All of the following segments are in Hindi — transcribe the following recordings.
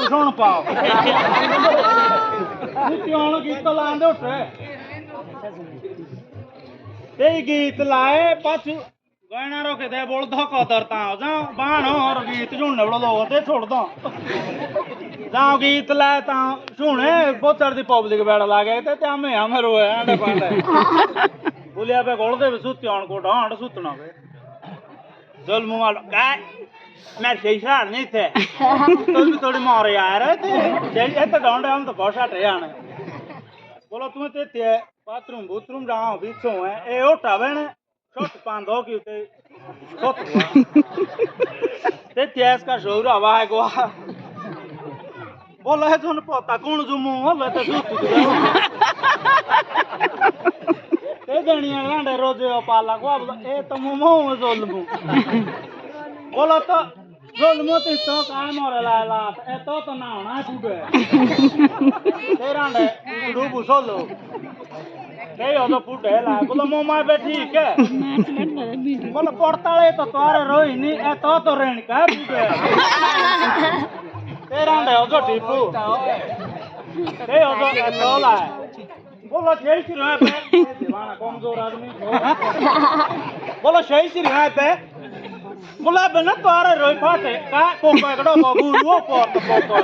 सुन पाओ क्यों गीत लांदे उठे ते गीत लाए पाछू गाना रोके दे बोल दो कदरता जा बाण और गीत सुनने बड़ो लोग ते छोड़ दो जाओ गीत लाए ता सुने बोतर दी पब्लिक बैठ लागे ते हमें रोए आंडे पांडे बोलिया पे गोल दे सुत्ती आन को डांड सुतना पे जुल्म वाला काय मैं सही सार नहीं थे तो भी थोड़ी मार यार ये तो डांड हम तो बहुत हटे आने बोलो तुम्हें ते बाथरूम जाओ बीचों है ए ओटा बने छोट पांदो की ते छोट ते तेज का शोर हवा है गो बोलो है तुम पता कौन जुमू बोलो तो सुत ते गणिया गांडे रोजे पाला को ए तो मुमो जुल्मू बोलो तो जुल्मू तो काय मोरे लाला ए तो ना होना छूटे तेरा ने डूबू सोलो नहीं हो तो फुटे ला बोलो मोमा पे ठीक है बोलो पड़ताले तो तोरे रोई नहीं ए तो रेण का फुटे तेरा ने हो तो टीपू नहीं हो तो तोला बोलो सही सिर है पे दीवाना कमजोर आदमी बोलो सही सिर है पे बोला बना तोरे रोई फाटे का कोको एकड़ो बाबू रो पोत पोतो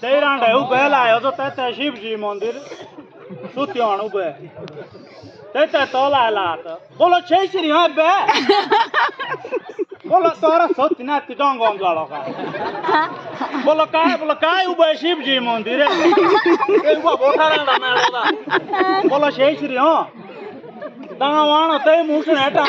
तेरा ने उ बेला आयो तो ते शिव जी मंदिर सुत्यान उबे ते तोला लात बोलो छे श्री है बे बोलो तोरा सोच ना ती डंगों गालो का बोलो काय उबे शिव जी मंदिर है ए उबा बोठा रंडा मेलो दा बोलो छे श्री हो दावाणो ते मुसने हटा